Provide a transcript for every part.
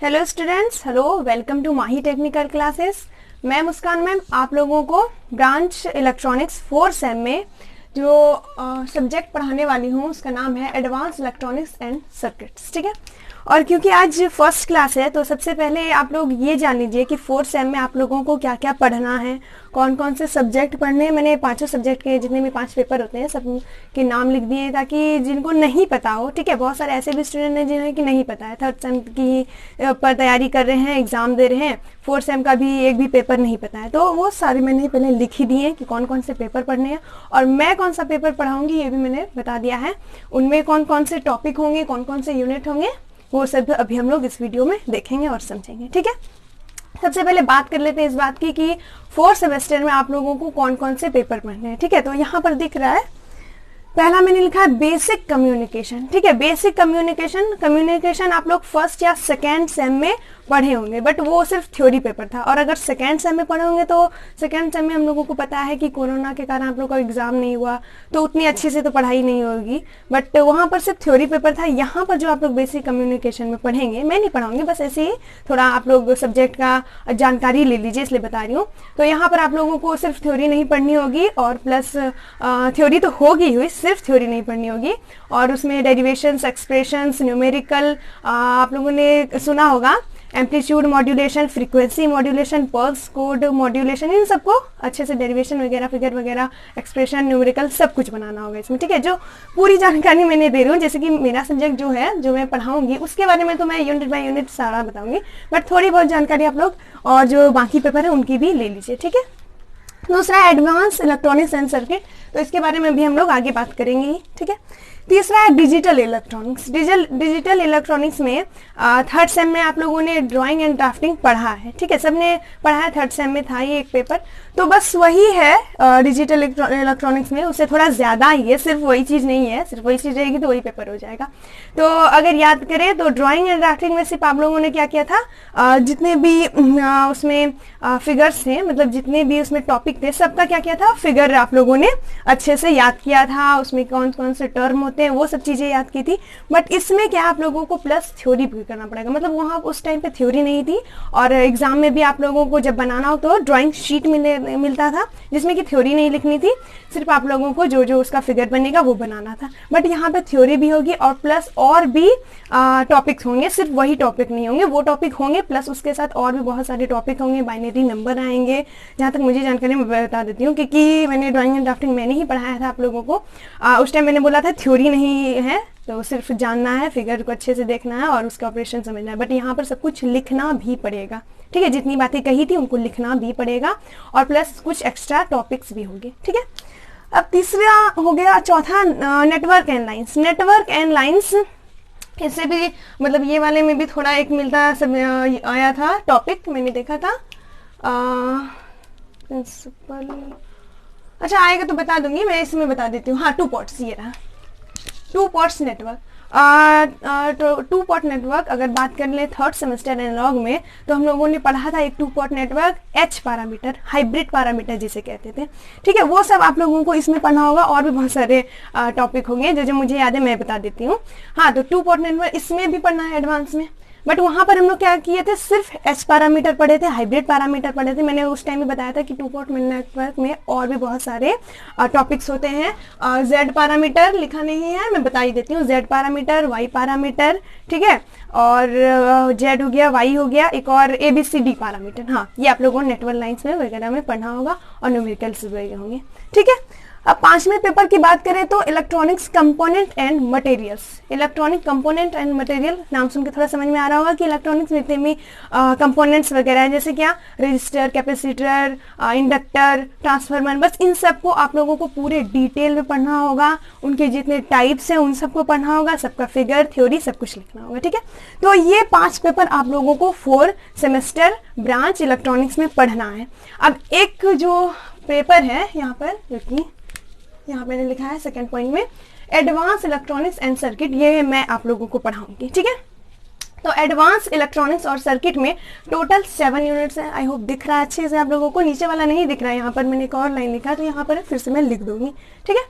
Hello students, hello, welcome to Mahi technical classes. मैं Muskan ma'am आप लोगों को ब्रांच इलेक्ट्रॉनिक्स 4 सेम में जो सब्जेक्ट पढ़ाने वाली हूँ उसका नाम है एडवांस इलेक्ट्रॉनिक्स एंड सर्किट्स। ठीक है, और क्योंकि आज फर्स्ट क्लास है तो सबसे पहले आप लोग ये जान लीजिए कि 4 सेम में आप लोगों को क्या क्या पढ़ना है, कौन कौन से सब्जेक्ट पढ़ने हैं। मैंने पांचों सब्जेक्ट के जितने भी 5 पेपर होते हैं सब के नाम लिख दिए ताकि जिनको नहीं पता हो। ठीक है, बहुत सारे ऐसे भी स्टूडेंट हैं जिन्हें कि नहीं पता है, 3rd सेम की पर तैयारी कर रहे हैं, एग्जाम दे रहे हैं, 4th सेम का भी एक भी पेपर नहीं पता है, तो वो सारे मैंने पहले लिख ही दिए कि कौन कौन से पेपर पढ़ने हैं और मैं कौन सा पेपर पढ़ाऊंगी ये भी मैंने बता दिया है। उनमें कौन कौन से टॉपिक होंगे, कौन कौन से यूनिट होंगे, वो सब अभी हम लोग इस वीडियो में देखेंगे और समझेंगे। ठीक है, सबसे पहले बात कर लेते हैं इस बात की कि 4th सेमेस्टर में आप लोगों को कौन कौन से पेपर पढ़ने हैं। ठीक है, तो यहाँ पर दिख रहा है पहला मैंने लिखा है बेसिक कम्युनिकेशन। ठीक है, बेसिक कम्युनिकेशन आप लोग 1st या 2nd सेम में पढ़े होंगे, बट वो सिर्फ थ्योरी पेपर था। और अगर 2nd सेम में पढ़े होंगे तो 2nd सेम में हम लोगों को पता है कि कोरोना के कारण आप लोगों का एग्जाम नहीं हुआ तो उतनी अच्छे से तो पढ़ाई नहीं होगी, बट वहाँ पर सिर्फ थ्योरी पेपर था। यहाँ पर जो आप लोग बेसिक कम्युनिकेशन में पढ़ेंगे, मैं नहीं पढ़ाऊंगी, बस ऐसे ही थोड़ा आप लोग सब्जेक्ट का जानकारी ले लीजिए इसलिए बता रही हूँ। तो यहाँ पर आप लोगों को सिर्फ थ्योरी नहीं पढ़नी होगी और प्लस थ्योरी तो होगी हुई, सिर्फ थ्योरी नहीं पढ़नी होगी। और उसमें डेरिवेशंस, एक्सप्रेशंस, न्यूमेरिकल, आप लोगों ने सुना होगा amplitude modulation, frequency modulation, pulse code modulation, इन सबको अच्छे से डेरिवेशन वगैरह, फिगर वगैरह, एक्सप्रेशन, न्यूमेरिकल सब कुछ बनाना होगा इसमें। ठीक है, जो पूरी जानकारी मैंने दे रही हूँ, जैसे कि मेरा सब्जेक्ट जो है जो मैं पढ़ाऊंगी उसके बारे में तो मैं यूनिट बाय यूनिट सारा बताऊंगी, बट थोड़ी बहुत जानकारी आप लोग और जो बाकी पेपर है उनकी भी ले लीजिए। ठीक है, दूसरा एडवांस इलेक्ट्रॉनिक्स एंड सर्किट, तो इसके बारे में भी हम लोग आगे बात करेंगे ही। ठीक है, तीसरा है डिजिटल इलेक्ट्रॉनिक्स। डिजिटल इलेक्ट्रॉनिक्स में 3rd सेम में आप लोगों ने ड्राइंग एंड ड्राफ्टिंग पढ़ा है। ठीक है, सबने पढ़ा है, 3rd सेम में था ये एक पेपर, तो बस वही है डिजिटल इलेक्ट्रॉनिक्स में, उससे थोड़ा ज़्यादा ही है, सिर्फ वही चीज़ नहीं है, सिर्फ वही चीज़ रहेगी तो वही पेपर हो जाएगा। तो अगर याद करें तो ड्राइंग एंड ड्राफ्टिंग में सिर्फ आप लोगों ने क्या किया था, जितने भी उसमें फिगर्स थे, मतलब जितने भी उसमें टॉपिक थे सबका क्या किया था, फिगर आप लोगों ने अच्छे से याद किया था, उसमें कौन कौन से टर्म होते हैं वो सब चीज़ें याद की थी। बट इसमें क्या आप लोगों को प्लस थ्योरी भी करना पड़ेगा, मतलब वहाँ उस टाइम पे थ्योरी नहीं थी और एग्जाम में भी आप लोगों को जब बनाना हो तो ड्राइंग शीट मिलता था जिसमें कि थ्योरी नहीं लिखनी थी, सिर्फ आप लोगों को जो जो उसका फिगर बनेगा वो बनाना था। बट यहाँ पे थ्योरी भी होगी और प्लस और भी टॉपिक्स होंगे, सिर्फ वही टॉपिक नहीं होंगे, वो टॉपिक होंगे प्लस उसके साथ और भी बहुत सारे टॉपिक होंगे, बाइनरी नंबर आएंगे। जहाँ तक मुझे जानकारी मैं बता देती हूँ क्योंकि मैंने ड्राइंग एंड ड्राफ्टिंग मैंने ही पढ़ाया था आप लोगों को। उस टाइम मैंने बोला था थ्योरी नहीं है, तो सिर्फ जानना है, फिगर को अच्छे से देखना है और उसका ऑपरेशन समझना है, बट यहाँ पर सब कुछ लिखना भी पड़ेगा। ठीक है, जितनी बातें कही थी उनको लिखना भी पड़ेगा और प्लस कुछ एक्स्ट्रा टॉपिक्स भी होंगे। ठीक है, अब तीसरा हो गया, चौथा network and lines. Network and lines इससे भी मतलब ये वाले में भी थोड़ा एक मिलता सब आया था टॉपिक, मैंने देखा था प्रिंसिपल। अच्छा आएगा तो बता दूंगी, मैं इसमें बता देती हूँ। हाँ, 2 पोर्ट्स, ये रहा 2 पोर्ट्स नेटवर्क। 2 पोर्ट नेटवर्क अगर बात कर ले 3rd सेमेस्टर एनालॉग में तो हम लोगों ने पढ़ा था एक 2 port network, H parameter, hybrid parameter जिसे कहते थे। ठीक है, वो सब आप लोगों को इसमें पढ़ना होगा और भी बहुत सारे टॉपिक होंगे जो जो मुझे याद है मैं बता देती हूँ। हाँ, तो 2 पोर्ट नेटवर्क इसमें भी पढ़ना है एडवांस में, बट वहाँ पर हम लोग क्या किए थे, सिर्फ एच पैरामीटर पढ़े थे, हाइब्रिड पैरामीटर पढ़े थे। मैंने उस टाइम में बताया था कि 2 पोर्ट नेटवर्क में और भी बहुत सारे टॉपिक्स होते हैं। जेड पैरामीटर लिखा नहीं है, मैं बता ही देती हूँ, जेड पैरामीटर, वाई पैरामीटर, ठीक है, और जेड हो गया, वाई हो गया, एक और ABCD पैरामीटर। हाँ, ये आप लोगों को नेटवर्क लाइन्स में वगैरह में पढ़ना होगा और न्यूमेरिकल्स वगैरह होंगे। ठीक है, अब 5वें पेपर की बात करें तो electronics component and materials. Electronic component and material नाम सुन के थोड़ा समझ में आ रहा होगा कि इलेक्ट्रॉनिक्स में जितने भी कंपोनेंट्स वगैरह है, जैसे क्या रजिस्टर, कैपेसिटर, इंडक्टर, ट्रांसफार्मर, बस इन सबको आप लोगों को पूरे डिटेल में पढ़ना होगा, उनके जितने टाइप्स हैं उन सबको पढ़ना होगा, सबका फिगर, थ्योरी सब कुछ लिखना होगा। ठीक है, तो ये 5 पेपर आप लोगों को 4 सेमेस्टर ब्रांच इलेक्ट्रॉनिक्स में पढ़ना है। अब एक जो पेपर है यहाँ पर, क्योंकि यहाँ मैंने लिखा है 2nd पॉइंट में एडवांस इलेक्ट्रॉनिक्स एंड सर्किट, ये मैं आप लोगों को पढ़ाऊंगी। ठीक है, तो एडवांस इलेक्ट्रॉनिक्स और सर्किट में टोटल 7 यूनिट्स हैं। आई होप दिख रहा है अच्छे से आप लोगों को, नीचे वाला नहीं दिख रहा है, यहाँ पर मैंने एक और लाइन लिखा है तो यहाँ पर फिर से मैं लिख दूंगी। ठीक है,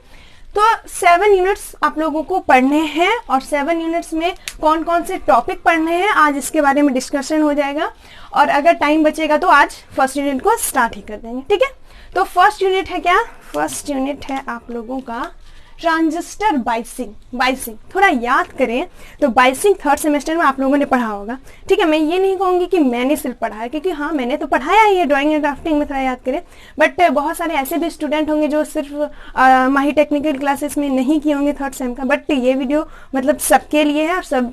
तो 7 यूनिट्स आप लोगों को पढ़ने हैं और 7 यूनिट्स में कौन कौन से टॉपिक पढ़ने हैं आज इसके बारे में डिस्कशन हो जाएगा। और अगर टाइम बचेगा तो आज फर्स्ट यूनिट को स्टार्ट ही कर देंगे, ठीक है। तो फर्स्ट यूनिट है क्या, फर्स्ट यूनिट है आप लोगों का ट्रांजिस्टर बाइसिंग। थोड़ा याद करें तो बाइसिंग थर्ड सेमेस्टर में आप लोगों ने पढ़ा होगा, ठीक है। मैं ये नहीं कहूँगी कि मैंने सिर्फ पढ़ा है, क्योंकि हाँ मैंने तो पढ़ाया ही है ड्राइंग एंड ड्राफ्टिंग में, थोड़ा याद करें। बट बहुत सारे ऐसे भी स्टूडेंट होंगे जो सिर्फ माही टेक्निकल क्लासेस में नहीं किए होंगे थर्ड सेम का। बट ये वीडियो मतलब सबके लिए है और सब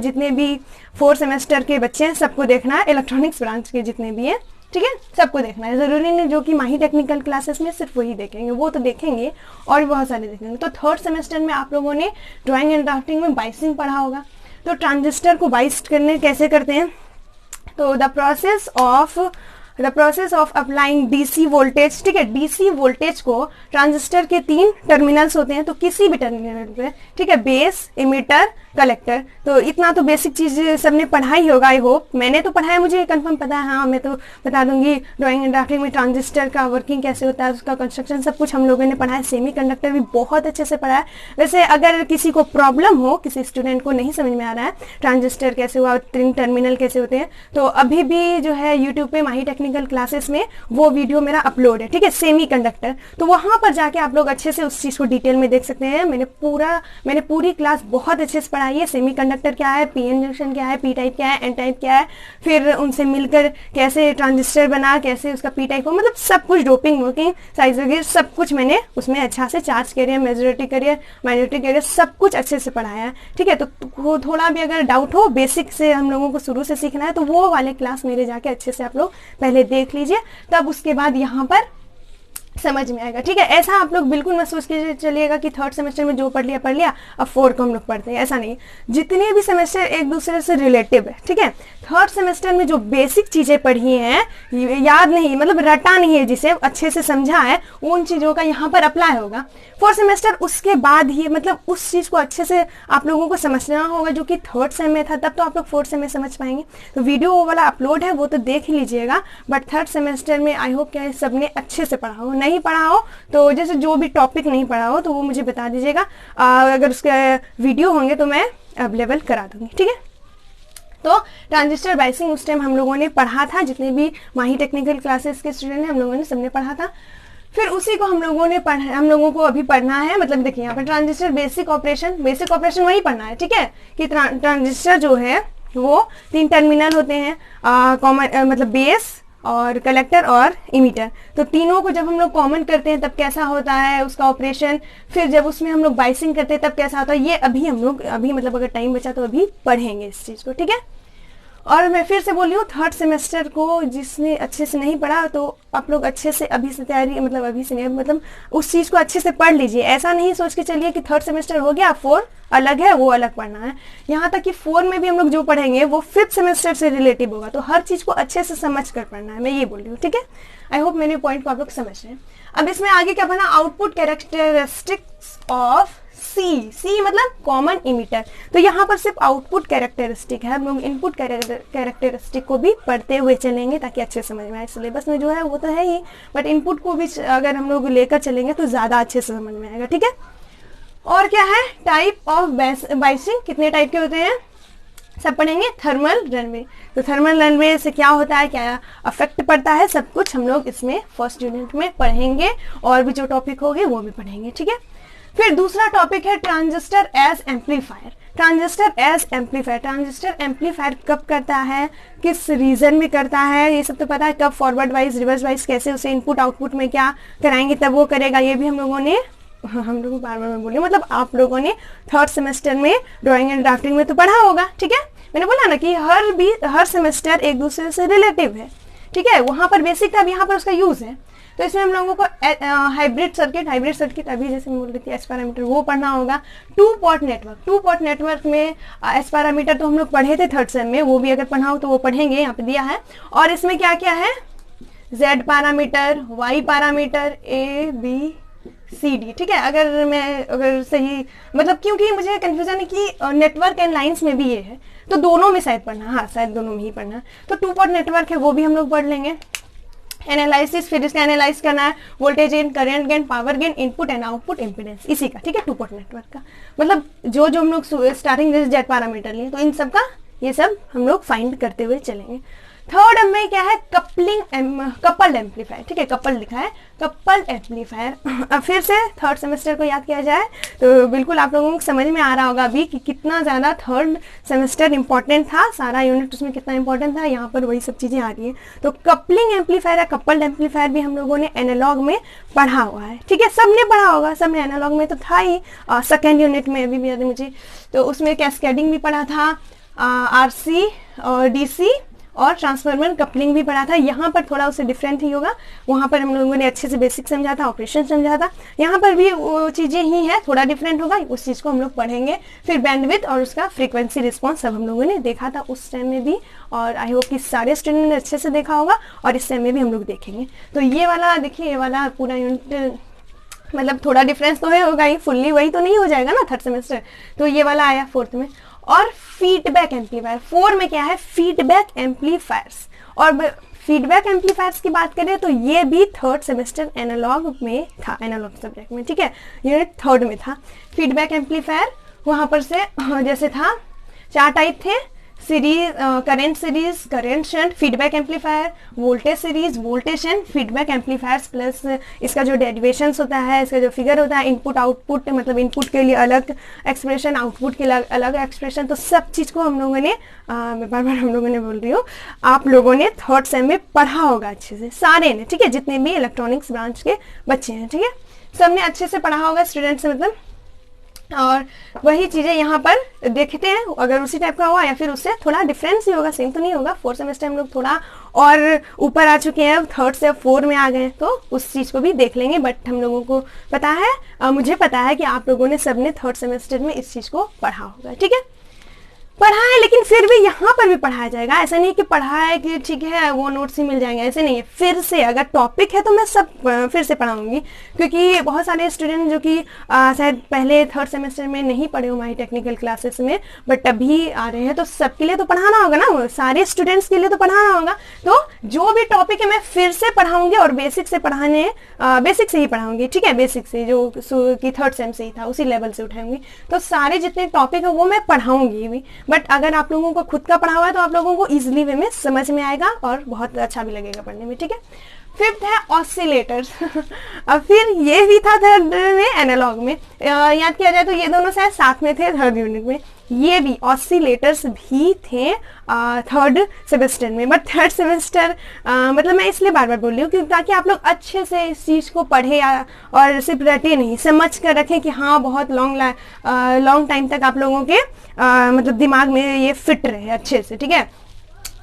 जितने भी 4 सेमेस्टर के बच्चे हैं सबको देखना है, इलेक्ट्रॉनिक्स ब्रांच के जितने भी हैं, ठीक है, सबको देखना है। जरूरी नहीं जो कि माही टेक्निकल क्लासेस में सिर्फ वही देखेंगे, वो तो देखेंगे और भी बहुत सारे देखेंगे। तो थर्ड सेमेस्टर में आप लोगों ने ड्राइंग एंड ड्राफ्टिंग में बाइसिंग पढ़ा होगा। तो ट्रांजिस्टर को बाइस करने कैसे करते हैं, तो the process of applying DC voltage, ठीक है। डीसी वोल्टेज को ट्रांजिस्टर के 3 टर्मिनल्स होते हैं, तो किसी भी टर्मिनल पे, ठीक है, बेस, इमिटर, कलेक्टर। तो इतना तो बेसिक चीज सबने पढ़ा ही होगा, आई होप। मैंने तो पढ़ा है, मुझे कंफर्म पता है। हाँ मैं तो बता दूंगी ड्राइंग एंड ड्राफ्टिंग में ट्रांजिस्टर का वर्किंग कैसे होता है, उसका कंस्ट्रक्शन सब कुछ हम लोगों ने पढ़ा है। सेमीकंडक्टर भी बहुत अच्छे से पढ़ा है। वैसे अगर किसी को प्रॉब्लम हो, किसी स्टूडेंट को नहीं समझ में आ रहा है ट्रांजिस्टर कैसे हुआ, 3 टर्मिनल कैसे होते हैं, तो अभी भी जो है यूट्यूब पे माही टेक्निकल क्लासेस में वो वीडियो मेरा अपलोड है, ठीक है, सेमीकंडक्टर। तो वहां पर जाके आप लोग अच्छे से उस चीज को डिटेल में देख सकते हैं। मैंने पूरी क्लास बहुत अच्छे से पढ़ाई है। सेमीकंडक्टर क्या है, पीएन जंक्शन क्या है, पी टाइप क्या है, एन टाइप क्या है, फिर उनसे मिलकर कैसे ट्रांजिस्टर बना, कैसे उसका पी टाइप हो, मतलब सब कुछ, डोपिंग वोपिंग, साइज वगैरह सब कुछ मैंने उसमें अच्छा से, charge carrier, majority carrier, minority carrier, सब कुछ अच्छे से पढ़ाया है, ठीक है। तो थोड़ा भी अगर डाउट हो, बेसिक से हम लोगों को शुरू से सीखना है, तो वो वाले क्लास मेरे जाके अच्छे से आप लोग पहले देख लीजिए, तब उसके बाद यहाँ पर समझ में आएगा, ठीक है। ऐसा आप लोग बिल्कुल मत सोच के चलिएगा कि थर्ड सेमेस्टर में जो पढ़ लिया अब 4 को हम लोग पढ़ते हैं, ऐसा नहीं। जितने भी सेमेस्टर एक दूसरे से रिलेटिव है, ठीक है। थर्ड सेमेस्टर में जो बेसिक चीजें पढ़ी हैं, याद नहीं मतलब रटा नहीं है, जिसे अच्छे से समझा है, उन चीजों का यहाँ पर अप्लाई होगा। 4th सेमेस्टर उसके बाद ही, मतलब उस चीज को अच्छे से आप लोगों को समझना होगा जो कि थर्ड सेम में था, तब तो आप लोग 4th सेम में समझ पाएंगे। तो वीडियो वो वाला अपलोड है, वो तो देख ही लीजिएगा। बट थर्ड सेमेस्टर में आई होप क्या सबने अच्छे से पढ़ा हो। नहीं पढ़ा हो तो जैसे जो भी टॉपिक नहीं पढ़ा हो तो वो मुझे बता दीजिएगा, अगर उसके वीडियो होंगे तो मैं अवेलेबल करा दूंगी, ठीक है। तो ट्रांजिस्टर बाइसिंग उस टाइम हम लोगों ने पढ़ा था, जितने भी माही टेक्निकल क्लासेस के स्टूडेंट हैं हम लोगों ने सबने पढ़ा था। फिर उसी को हम लोगों को अभी पढ़ना है। मतलब देखिए यहाँ पर ट्रांजिस्टर बेसिक ऑपरेशन वही पढ़ना है, ठीक है, कि ट्रांजिस्टर जो है वो 3 टर्मिनल होते हैं, कॉमन मतलब बेस और कलेक्टर और इमीटर। तो तीनों को जब हम लोग कॉमन करते हैं तब कैसा होता है उसका ऑपरेशन, फिर जब उसमें हम लोग बाइसिंग करते हैं तब कैसा होता है, ये अभी हम लोग मतलब अगर टाइम बचा तो अभी पढ़ेंगे इस चीज को, ठीक है। और मैं फिर से बोल रही हूँ, थर्ड सेमेस्टर को जिसने अच्छे से नहीं पढ़ा तो आप लोग अच्छे से अभी से तैयारी, मतलब अभी से नहीं, मतलब उस चीज को अच्छे से पढ़ लीजिए। ऐसा नहीं सोच के चलिए कि थर्ड सेमेस्टर हो गया, 4 अलग है, वो अलग पढ़ना है। यहाँ तक कि 4 में भी हम लोग जो पढ़ेंगे वो 5th सेमेस्टर से रिलेटिव होगा, तो हर चीज को अच्छे से समझ कर पढ़ना है, मैं ये बोल रही हूँ, ठीक है। आई होप मेरे पॉइंट को आप लोग समझ रहे हैं। अब इसमें आगे क्या पढ़ना, आउटपुट कैरेक्टरिस्टिक्स ऑफ सी मतलब कॉमन इमीटर। तो यहाँ पर सिर्फ आउटपुट कैरेक्टरिस्टिक है, हम लोग इनपुट कैरेक्टरिस्टिक को भी पढ़ते हुए चलेंगे ताकि अच्छे समझ में आए। सिलेबस में जो है वो तो है ही, बट इनपुट को भी अगर हम लोग लेकर चलेंगे तो ज्यादा अच्छे से समझ में आएगा, ठीक है। और क्या है, टाइप ऑफ बाइसिंग, कितने टाइप के होते हैं सब पढ़ेंगे। थर्मल रनवे, तो थर्मल रनवे से क्या होता है, क्या अफेक्ट पड़ता है, सब कुछ हम लोग इसमें फर्स्ट यूनिट में पढ़ेंगे, और भी जो टॉपिक होंगे वो भी पढ़ेंगे, ठीक है। फिर दूसरा टॉपिक है transistor as amplifier. Transistor amplifier कब करता है, किस रीजन में करता है, ये सब तो पता है। कब फॉरवर्ड वाइज, रिवर्स वाइज, कैसे उसे इनपुट आउटपुट में क्या कराएंगे तब वो करेगा, ये भी हम लोगों बार बार बोलिए, मतलब आप लोगों ने थर्ड सेमेस्टर में ड्राइंग एंड ड्राफ्टिंग में तो पढ़ा होगा, ठीक है। मैंने बोला ना कि हर सेमेस्टर एक दूसरे से रिलेटिव है, ठीक है। वहां पर बेसिक था, अब यहाँ पर उसका यूज है। तो इसमें हम लोगों को हाइब्रिड सर्किट अभी जैसे मैं बोल रही थी एस पैरामीटर वो पढ़ना होगा। 2 पोर्ट नेटवर्क में एस पैरामीटर तो हम लोग पढ़े थे थर्ड सेम में, वो भी अगर पढ़ा हो तो वो पढ़ेंगे, यहाँ पे दिया है। और इसमें क्या क्या है, Z parameter, Y parameter, ABCD, ठीक है। अगर सही मतलब, क्योंकि मुझे कंफ्यूजन है कि नेटवर्क एंड लाइंस में भी ये है, तो दोनों में शायद पढ़ना, हाँ शायद दोनों में ही पढ़ना। तो 2 पोर्ट नेटवर्क है वो भी हम लोग पढ़ लेंगे। एनालिसिस, फिर इसका एनालाइज करना है, voltage gain, current gain, power gain, input and output impedance, इसी का, ठीक है, 2 पोर्ट नेटवर्क का। मतलब जो जो हम लोग स्टार्टिंग जैसे जेड पैरामीटर लिए, तो इन सब का ये सब हम लोग फाइंड करते हुए चलेंगे। थर्ड में क्या है, कपल्ड एम्पलीफायर, ठीक है, कपल लिखा है, कपल्ड एम्पलीफायर। अब फिर से थर्ड सेमेस्टर को याद किया जाए तो बिल्कुल आप लोगों को समझ में आ रहा होगा अभी कि कितना ज़्यादा थर्ड सेमेस्टर इंपॉर्टेंट था, सारा यूनिट उसमें कितना इंपॉर्टेंट था, यहाँ पर वही सब चीज़ें आ रही हैं। तो कपलिंग एम्पलीफायर या कपल्ड एम्पलीफायर भी हम लोगों ने एनालॉग में पढ़ा हुआ है, ठीक है, सबने पढ़ा होगा, सबने एनालॉग में तो था ही, सेकेंड यूनिट में अभी भी याद है मुझे, तो उसमें कैस्केडिंग भी पढ़ा था, आरसी और डीसी और ट्रांसफार्मर कपलिंग भी पढ़ा था। यहाँ पर थोड़ा उससे डिफरेंट ही होगा, वहाँ पर हम लोगों ने अच्छे से बेसिक समझा था, ऑपरेशन समझा था, यहाँ पर भी वो चीज़ें ही हैं, थोड़ा डिफरेंट होगा, उस चीज़ को हम लोग पढ़ेंगे। फिर बैंडविड्थ और उसका फ्रीक्वेंसी रिस्पॉन्स सब हम लोगों ने देखा था उस टाइम में भी, और आई होप कि सारे स्टूडेंट ने अच्छे से देखा होगा, और इस टाइम में भी हम लोग देखेंगे। तो ये वाला देखिए, ये वाला पूरा यूनिट मतलब थोड़ा डिफरेंस तो है होगा ही, फुल्ली वही तो नहीं हो जाएगा ना थर्ड सेमेस्टर, तो ये वाला आया फोर्थ में। और फीडबैक एम्पलीफायर, 4 में क्या है, फीडबैक एम्पलीफायर्स। और फीडबैक एम्पलीफायर्स की बात करें तो ये भी थर्ड सेमेस्टर एनालॉग में था, एनालॉग सब्जेक्ट में, ठीक है, यूनिट थर्ड में था फीडबैक एम्पलीफायर। वहां पर से जैसे था 4 टाइप थे, series, current series, current shunt, feedback amplifier, voltage series, voltage shunt, feedback amplifiers, plus इसका जो डेरिवेशंस होता है, इसका जो फिगर होता है, इनपुट आउटपुट, मतलब इनपुट के लिए अलग एक्सप्रेशन, आउटपुट के लिए अलग एक्सप्रेशन, तो सब चीज़ को हम लोगों ने मैं बार बार हम लोगों ने बोल रही हूँ, आप लोगों ने थर्ड सेम में पढ़ा होगा अच्छे से, सारे ने, ठीक है, जितने भी इलेक्ट्रॉनिक्स ब्रांच के बच्चे हैं, ठीक है, सबने अच्छे से पढ़ा होगा स्टूडेंट्स, मतलब। और वही चीज़ें यहाँ पर देखते हैं, अगर उसी टाइप का हुआ या फिर उससे थोड़ा डिफरेंस ही होगा, सेम तो नहीं होगा। फोर्थ सेमेस्टर हम लोग थोड़ा और ऊपर आ चुके हैं, थर्ड से 4 में आ गए हैं, तो उस चीज़ को भी देख लेंगे। बट हम लोगों को पता है, मुझे पता है कि आप लोगों ने सबने थर्ड सेमेस्टर में इस चीज़ को पढ़ा होगा, ठीक है, पढ़ा है, लेकिन फिर भी यहाँ पर भी पढ़ाया जाएगा। ऐसा नहीं कि पढ़ा है कि ठीक है वो नोट्स ही मिल जाएंगे, ऐसे नहीं है। फिर से अगर टॉपिक है तो मैं सब फिर से पढ़ाऊंगी, क्योंकि बहुत सारे स्टूडेंट जो कि शायद पहले थर्ड सेमेस्टर में नहीं पढ़े हो हमारी टेक्निकल क्लासेस में, बट अभी आ रहे हैं, तो सबके लिए तो पढ़ाना होगा ना, सारे स्टूडेंट्स के लिए तो पढ़ाना होगा। तो जो भी टॉपिक है मैं फिर से पढ़ाऊंगी, और बेसिक से पढ़ाने, बेसिक से ही पढ़ाऊंगी, ठीक है, बेसिक से जो कि थर्ड सेम से ही था उसी लेवल से उठाऊंगी। तो सारे जितने टॉपिक है वो मैं पढ़ाऊंगी भी, बट अगर आप लोगों को खुद का पढ़ा हुआ है तो आप लोगों को इजीली वे में समझ में आएगा और बहुत अच्छा भी लगेगा पढ़ने में, ठीक है। फिफ्थ है ऑसिलेटर्स अब फिर ये भी था थर्ड में, एनालॉग में याद किया जाए तो ये दोनों शायद साथ में थे थर्ड यूनिट में, ये भी ऑसिलेटर्स भी थे थर्ड सेमेस्टर में। बट थर्ड सेमेस्टर मतलब मैं इसलिए बार बार बोल रही हूँ क्योंकि ताकि आप लोग अच्छे से इस चीज़ को पढ़े और सिर्फ रटे नहीं, समझ कर रखें कि हाँ बहुत लॉन्ग टाइम तक आप लोगों के मतलब दिमाग में ये फिट रहे अच्छे से, ठीक है।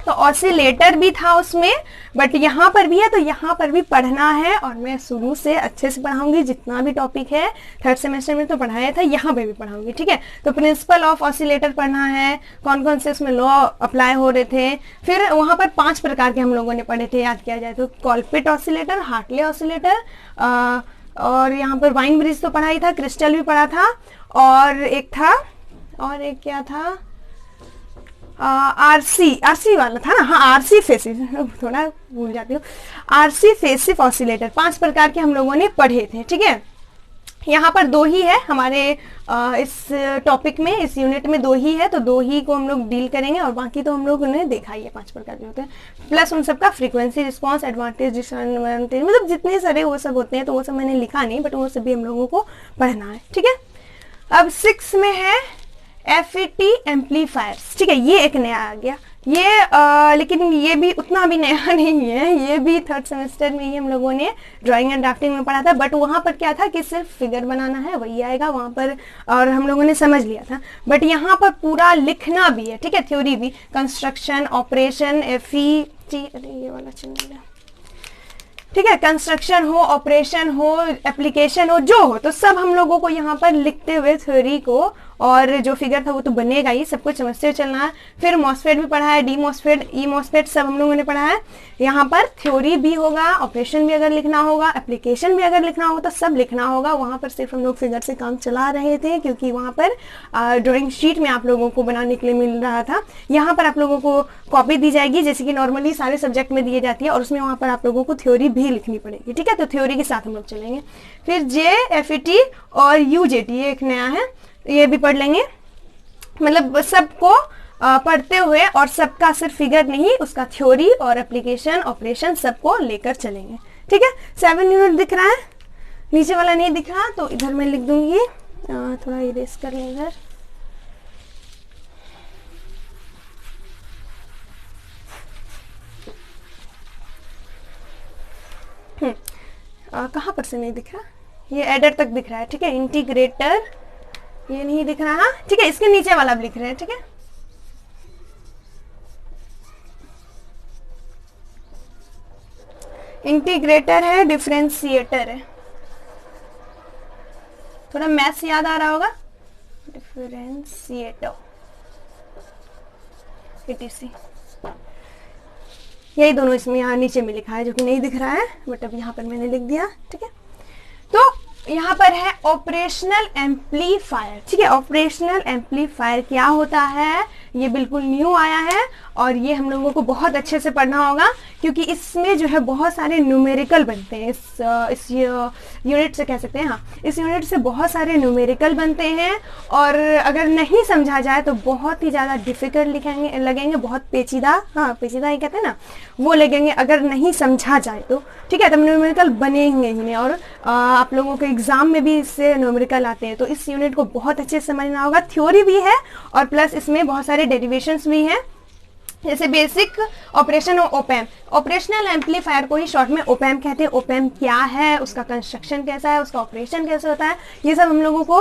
तो ऑसिलेटर भी था उसमें, बट यहाँ पर भी है, तो यहाँ पर भी पढ़ना है, और मैं शुरू से अच्छे से पढ़ाऊंगी। जितना भी टॉपिक है थर्ड सेमेस्टर में तो पढ़ाया था, यहाँ पे भी पढ़ाऊंगी, ठीक है। तो प्रिंसिपल ऑफ ऑसिलेटर पढ़ना है, कौन कौन से उसमें लॉ अप्लाई हो रहे थे। फिर वहाँ पर 5 प्रकार के हम लोगों ने पढ़े थे, याद किया जाए तो कॉलपिट ऑसिलेटर, हार्टले ऑसिलेटर, और यहाँ पर वाइन ब्रिज तो पढ़ा ही था, क्रिस्टल भी पढ़ा था, और एक क्या था, आरसी वाला था ना, हाँ आरसी फेसिव, थोड़ा भूल जाती हूँ, आरसी फेसिव ऑसिलेटर 5 प्रकार के हम लोगों ने पढ़े थे, ठीक है। यहाँ पर 2 ही है हमारे इस टॉपिक में, इस यूनिट में 2 ही है, तो 2 ही को हम लोग डील करेंगे, और बाकी तो हम लोग उन्हें देखा ही है 5 प्रकार के होते हैं, प्लस उन सबका फ्रीक्वेंसी रिस्पॉन्स, एडवांटेज, डिसएडवांटेज, मतलब जितने सारे वो सब होते हैं, तो वो सब मैंने लिखा नहीं, बट वो सब भी हम लोगों को पढ़ना है, ठीक है। अब 6 में है FET एम्पलीफायर्स, ठीक है, ये एक नया आ गया, ये लेकिन ये भी उतना भी नया नहीं है, ये भी थर्ड सेमेस्टर में ही हम लोगों ने ड्राइंग एंड ड्राफ्टिंग में पढ़ा था, बट वहाँ पर क्या था कि सिर्फ फिगर बनाना है, वही आएगा वहाँ पर, और हम लोगों ने समझ लिया था। बट यहाँ पर पूरा लिखना भी है, ठीक है, थ्योरी भी, कंस्ट्रक्शन, ऑपरेशन, FET, अरे ये वाला चिन्ह ठीक है, कंस्ट्रक्शन हो, ऑपरेशन हो, एप्लीकेशन हो, जो हो, तो सब हम लोगों को यहाँ पर लिखते हुए थ्योरी को, और जो फिगर था वो तो बनेगा ही, सब कुछ समझते हुए चलना है। फिर मॉसफेट भी पढ़ा है, डी मॉसफेट, ई मॉसफेट, सब हम लोगों ने पढ़ा है। यहाँ पर थ्योरी भी होगा, ऑपरेशन भी अगर लिखना होगा, एप्लीकेशन भी अगर लिखना होगा, तो सब लिखना होगा। वहाँ पर सिर्फ हम लोग फिगर से काम चला रहे थे, क्योंकि वहाँ पर ड्राइंग शीट में आप लोगों को बनाने के लिए मिल रहा था। यहाँ पर आप लोगों को कॉपी दी जाएगी, जैसे कि नॉर्मली सारे सब्जेक्ट में दिए जाती है, और उसमें वहाँ पर आप लोगों को थ्योरी भी लिखनी पड़ेगी। ठीक है, तो थ्योरी के साथ हम लोग चलेंगे। फिर JFET और UJT, ये एक नया है, ये भी पढ़ लेंगे। मतलब सबको पढ़ते हुए, और सबका सिर्फ फिगर नहीं, उसका थ्योरी और एप्लीकेशन, ऑपरेशन सबको लेकर चलेंगे। ठीक है, 7 यूनिट दिख रहा है, नीचे वाला नहीं दिख रहा, तो इधर मैं लिख दूंगी, थोड़ा इरेज कर लें इधर। कहाँ पर से नहीं दिख रहा, ये एडर तक दिख रहा है। ठीक है, इंटीग्रेटर ये नहीं दिख रहा। ठीक है, इसके नीचे वाला भी लिख रहे हैं। ठीक है, इंटीग्रेटर है, डिफरेंशिएटर है, थोड़ा मैथ्स याद आ रहा होगा, डिफरेंशिएटर, ETC, यही दोनों इसमें यहाँ नीचे में लिखा है, जो कि नहीं दिख रहा है, बट अब यहाँ पर मैंने लिख दिया। ठीक है, तो यहाँ पर है ऑपरेशनल एम्पलीफायर। ठीक है, ऑपरेशनल एम्पलीफायर क्या होता है, ये बिल्कुल न्यू आया है, और ये हम लोगों को बहुत अच्छे से पढ़ना होगा, क्योंकि इसमें जो है बहुत सारे न्यूमेरिकल बनते हैं। इस यूनिट से कह सकते हैं, हाँ, इस यूनिट से बहुत सारे न्यूमेरिकल बनते हैं, और अगर नहीं समझा जाए तो बहुत ही ज़्यादा डिफिकल्ट लगेंगे, बहुत पेचीदा, हाँ पेचीदा ही कहते हैं ना, वो लगेंगे अगर नहीं समझा जाए तो। ठीक है, तब न्यूमेरिकल बनेंगे ही नहीं, और आप लोगों के एग्जाम में भी इससे न्यूमेरिकल आते हैं, तो इस यूनिट को बहुत अच्छे से समझना होगा। थ्योरी भी है, और प्लस इसमें बहुत सारे डेरिवेशंस भी हैं, जैसे बेसिक ऑपरेशन और ओपैम। ऑपरेशनल एम्पलीफायर को ही शॉर्ट में ओपैम कहते हैं। ओपैम क्या है, उसका कंस्ट्रक्शन कैसा है, उसका ऑपरेशन कैसे होता है, ये सब हम लोगों को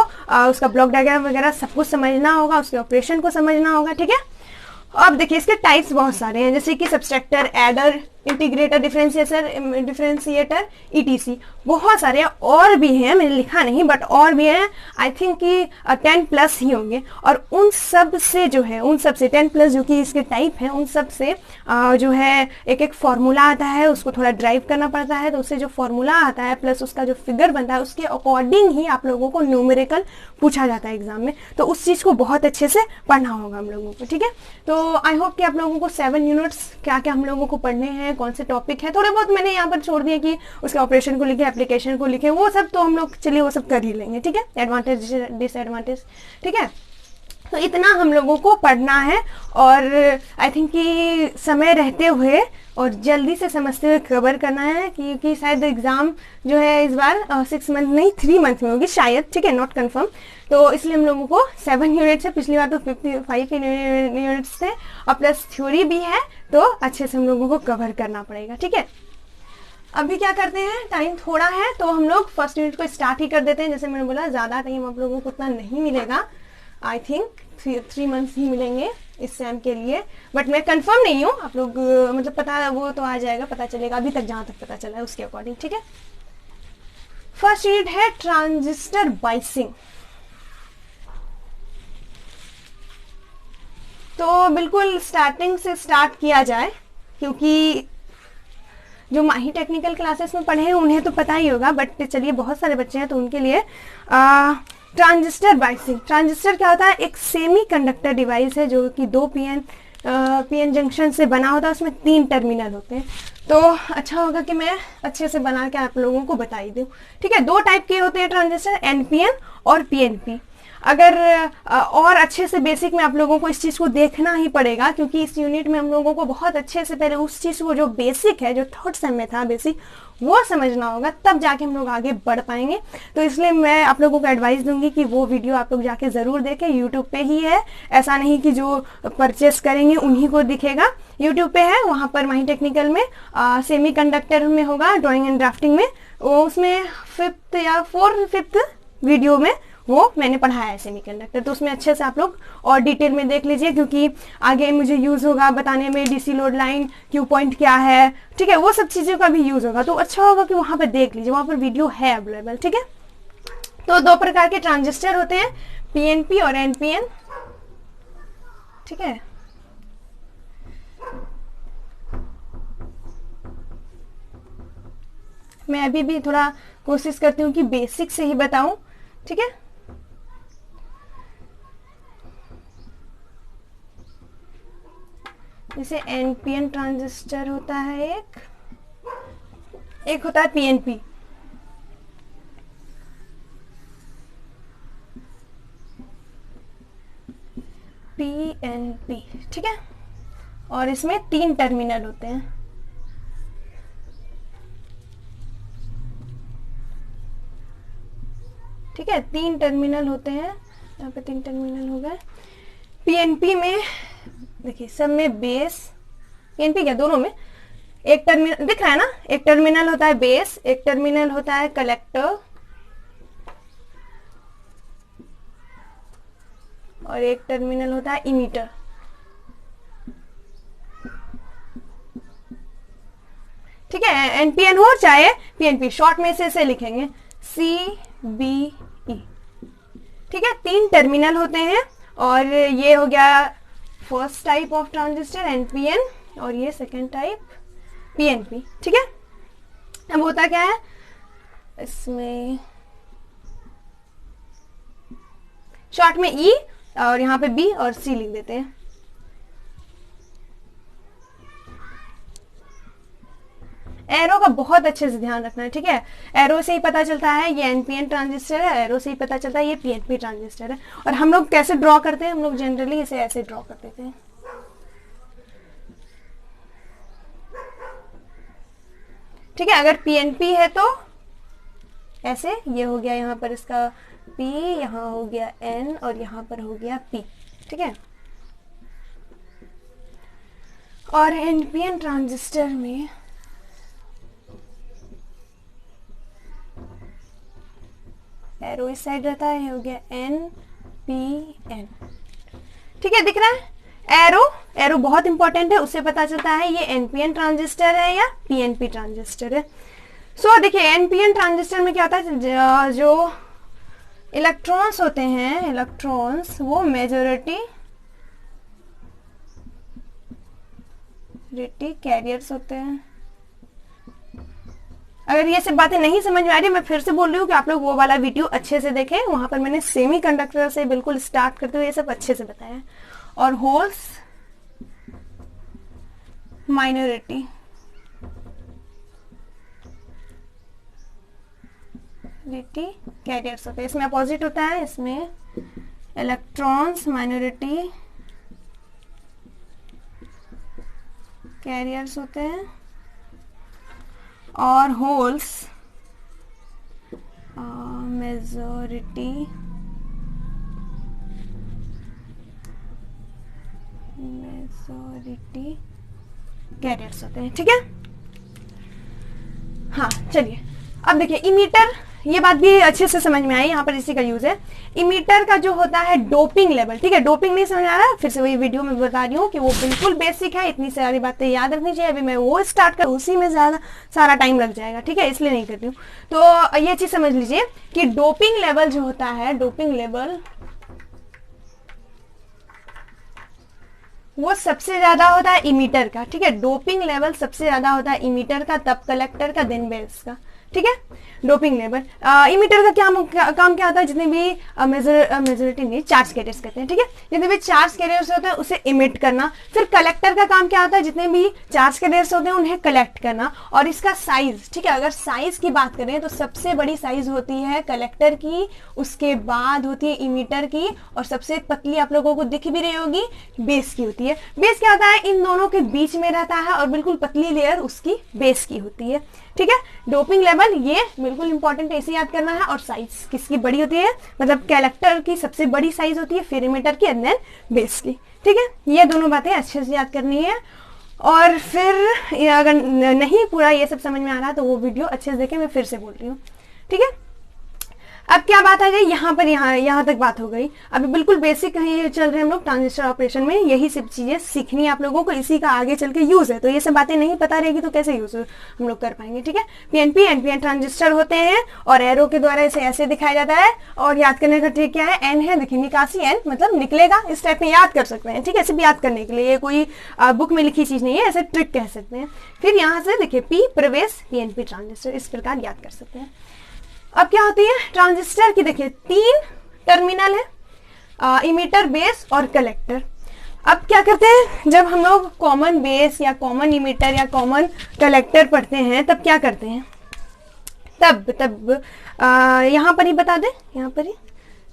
उसका ब्लॉक डायग्राम वगैरह सब कुछ समझना होगा, उसके ऑपरेशन को समझना होगा। ठीक है, अब देखिए इसके टाइप्स बहुत सारे हैं, जैसे कि सबस्ट्रैक्टर, एडर, इंटीग्रेटर, डिफरेंशिएटर, ETC, बहुत सारे और भी हैं, मैंने लिखा नहीं, बट और भी हैं। आई थिंक कि 10+ ही होंगे, और उन सब से जो है, उन सब से 10+ जो कि इसके टाइप हैं, उन सब से जो है एक एक फॉर्मूला आता है, उसको थोड़ा ड्राइव करना पड़ता है, तो उससे जो फॉर्मूला आता है प्लस उसका जो फिगर बनता है, उसके अकॉर्डिंग ही आप लोगों को न्यूमेरिकल पूछा जाता है एग्जाम में, तो उस चीज़ को बहुत अच्छे से पढ़ना होगा हम लोगों को। ठीक है, तो आई होप कि आप लोगों को 7 यूनिट्स क्या क्या हम लोगों को पढ़ने हैं, कौन से टॉपिक है, थोड़े बहुत मैंने यहाँ पर छोड़ दिया कि उसके ऑपरेशन को लिखे, एप्लीकेशन को लिखे, वो सब तो हम लोग चलिए वो सब कर ही लेंगे। ठीक है, एडवांटेज डिसएडवांटेज। ठीक है, तो इतना हम लोगों को पढ़ना है, और आई थिंक कि समय रहते हुए और जल्दी से समझते हुए कवर करना है, क्योंकि शायद एग्जाम जो है इस बार 6 मंथ नहीं 3 मंथ में होगी शायद। ठीक है, नॉट कंफर्म, तो इसलिए हम लोगों को 7 यूनिट्स है, पिछली बार तो 55 यूनिट्स थे, और प्लस थ्योरी भी है, तो अच्छे से हम लोगों को कवर करना पड़ेगा। ठीक है, अभी क्या करते हैं, टाइम थोड़ा है तो हम लोग फर्स्ट यूनिट को स्टार्ट ही कर देते हैं। जैसे मैंने बोला ज़्यादा टाइम आप लोगों को उतना नहीं मिलेगा, आई थिंक 3 मंथ्स ही मिलेंगे इस सेम के लिए, बट मैं कंफर्म नहीं हूँ, आप लोग मतलब पता वो तो आ जाएगा, पता चलेगा, अभी तक जहाँ तक पता चला है उसके अकॉर्डिंग। ठीक है, फर्स्ट यूनिट है ट्रांजिस्टर बाइसिंग। तो बिल्कुल स्टार्टिंग से स्टार्ट किया जाए, क्योंकि जो माही टेक्निकल क्लासेस में पढ़े हैं उन्हें तो पता ही होगा, बट चलिए बहुत सारे बच्चे हैं तो उनके लिए ट्रांजिस्टर बाइसिंग। ट्रांजिस्टर क्या होता है, एक सेमी कंडक्टर डिवाइस है जो कि 2 पीएन जंक्शन से बना होता है, उसमें 3 टर्मिनल होते हैं। तो अच्छा होगा कि मैं अच्छे से बना के आप लोगों को बता ही दूँ। ठीक है, 2 टाइप के होते हैं ट्रांजिस्टर, NPN और PNP। अगर और अच्छे से बेसिक में आप लोगों को इस चीज़ को देखना ही पड़ेगा, क्योंकि इस यूनिट में हम लोगों को बहुत अच्छे से पहले उस चीज़ को जो बेसिक है, जो 3rd सेम में था बेसिक, वो समझना होगा, तब जाके हम लोग आगे बढ़ पाएंगे। तो इसलिए मैं आप लोगों को एडवाइस दूंगी कि वो वीडियो आप लोग जाके ज़रूर देखें, यूट्यूब पे ही है, ऐसा नहीं कि जो परचेस करेंगे उन्हीं को दिखेगा, यूट्यूब पे है, वहाँ पर माही टेक्निकल में सेमी कंडक्टर में होगा, ड्राइंग एंड ड्राफ्टिंग में, वो उसमें 5th या 4th वीडियो में वो मैंने पढ़ाया है सेमीकंडक्टर, तो उसमें अच्छे से आप लोग और डिटेल में देख लीजिए, क्योंकि आगे मुझे यूज होगा बताने में DC load line Q point क्या है, ठीक है, वो सब चीज़ों का भी यूज होगा। तो अच्छा होगा कि वहाँ पर देख लीजिए, वहाँ पर वीडियो है अवेलेबल, ठीक है। तो दो प्रकार के ट्रांजिस्टर होते हैं, पीएनपी और एनपीएन, ठीक है। मैं अभी भी थोड़ा कोशिश करती हूँ कि बेसिक से ही बताऊं, ठीक है। जैसे एनपीएन ट्रांजिस्टर होता है एक होता है पीएनपी। पीएनपी, ठीक है, और इसमें 3 टर्मिनल होते हैं, ठीक है, 3 टर्मिनल होते हैं, यहाँ पे 3 टर्मिनल हो गए। पीएनपी में देखिए सब में बेस, पीएनपी क्या दोनों में एक टर्मिनल दिख रहा है ना, एक टर्मिनल होता है बेस, एक टर्मिनल होता है कलेक्टर और एक टर्मिनल होता है इमीटर, ठीक है। एनपीएन हो चाहे पीएनपी, शॉर्ट में से इसे लिखेंगे CBE, ठीक है। 3 टर्मिनल होते हैं और ये हो गया first type of transistor NPN और ये सेकेंड टाइप पीएनपी, ठीक है। अब होता क्या है इसमें, शॉर्ट में E और यहाँ पे B और C लिख देते हैं। एरो का बहुत अच्छे से ध्यान रखना है, ठीक है। एरो से ही पता चलता है ये एनपीएन ट्रांजिस्टर है, एरो से ही पता चलता है ये पीएनपी ट्रांजिस्टर है। और हम लोग कैसे ड्रॉ करते हैं, हम लोग जनरली इसे ऐसे ड्रॉ कर देते हैं, ठीक है। अगर पीएनपी है तो ऐसे, ये हो गया यहाँ पर इसका P, यहाँ हो गया N और यहाँ पर हो गया P, ठीक है। और एनपीएन ट्रांजिस्टर में एरो इस साइड रहता है, ये हो गया NPN, ठीक है, दिख रहा है। एरो एरो बहुत इंपॉर्टेंट है, उससे पता चलता है ये एनपीएन ट्रांजिस्टर है या पीएनपी ट्रांजिस्टर है। सो देखिए एनपीएन ट्रांजिस्टर में क्या होता है, जो इलेक्ट्रॉन्स होते हैं, इलेक्ट्रॉन्स वो मेजॉरिटी कैरियर्स होते हैं। अगर ये सब बातें नहीं समझ में आ रही, मैं फिर से बोल रही हूँ कि आप लोग वो वाला वीडियो अच्छे से देखें, वहां पर मैंने सेमीकंडक्टर से बिल्कुल स्टार्ट करते हुए ये सब अच्छे से बताया है। और होल्स माइनॉरिटी कैरियर्स होते हैं, इसमें अपोजिट होता है, इसमें इलेक्ट्रॉन्स माइनॉरिटी कैरियर्स होते हैं और होल्स मेजॉरिटी कैरियर्स होते हैं, ठीक है। हाँ चलिए अब देखिए इमीटर, ये बात भी अच्छे से समझ में आई, यहाँ पर इसी का यूज है। इमीटर का जो होता है डोपिंग लेवल, ठीक है, डोपिंग नहीं समझ आ रहा है, फिर से वही वीडियो में बता रही हूँ कि वो बिल्कुल बेसिक है, इतनी सारी बातें याद रखनी चाहिए। अभी मैं वो स्टार्ट कर, उसी में ज्यादा सारा टाइम लग जाएगा, ठीक है, इसलिए नहीं करती हूँ। तो ये चीज समझ लीजिए कि डोपिंग लेवल जो होता है, डोपिंग लेवल वो सबसे ज्यादा होता है इमीटर का, ठीक है। डोपिंग लेवल सबसे ज्यादा होता है इमीटर का, तब कलेक्टर का, देन बेस का, ठीक है। डोपिंग लेवल इमीटर का काम क्या होता है, जितने भी मेजॉरिटी नहीं चार्ज कैरियर्स कहते हैं, ठीक है, जितने भी चार्ज कैरियर्स होते हैं उसे इमिट करना। फिर कलेक्टर का काम क्या होता है, जितने भी चार्ज कैरियर्स होते हैं उन्हें कलेक्ट करना। और इसका साइज, ठीक है, अगर साइज की बात करें तो सबसे बड़ी साइज होती है कलेक्टर की, उसके बाद होती है इमीटर की, और सबसे पतली आप लोगों को दिख भी रही होगी बेस की होती है। बेस क्या होता है, इन दोनों के बीच में रहता है और बिल्कुल पतली लेयर उसकी बेस की होती है, ठीक है। डोपिंग लेवल ये बिल्कुल इंपॉर्टेंट है, इसे याद करना है। और साइज किसकी बड़ी होती है, मतलब कलेक्टर की सबसे बड़ी साइज होती है, फिर इमीटर की, एंड देन बेस की, ठीक है। ये दोनों बातें अच्छे से याद करनी है। और फिर अगर नहीं पूरा ये सब समझ में आ रहा तो वो वीडियो अच्छे से देखें, मैं फिर से बोल रही हूँ, ठीक है। अब क्या बात आ गई यहाँ पर, यहाँ तक बात हो गई। अभी बिल्कुल बेसिक कहीं चल रहे हैं हम लोग ट्रांजिस्टर ऑपरेशन में, यही सब चीजें सीखनी है आप लोगों को, इसी का आगे चल के यूज है। तो ये सब बातें नहीं पता रहेगी तो कैसे यूज हम लोग कर पाएंगे, ठीक है। पीएनपी एनपीएन ट्रांजिस्टर होते हैं और एरो के द्वारा इसे ऐसे दिखाया जाता है। और याद करने का ट्रिक क्या है, एन है, देखिए निकासी एन मतलब निकलेगा, इस टाइप में याद कर सकते हैं, ठीक है। ऐसे भी याद करने के लिए, ये कोई बुक में लिखी चीज नहीं है, ऐसे ट्रिक कह सकते हैं। फिर यहाँ से देखिए पी प्रवेश पीएनपी ट्रांजिस्टर, इस प्रकार याद कर सकते हैं। अब क्या होती है ट्रांजिस्टर की, देखिए 3 टर्मिनल है, इमीटर, बेस और कलेक्टर। अब क्या करते हैं, जब हम लोग कॉमन बेस या कॉमन इमीटर या कॉमन कलेक्टर पढ़ते हैं तब क्या करते हैं, तब यहाँ पर ही बता दें, यहाँ पर ही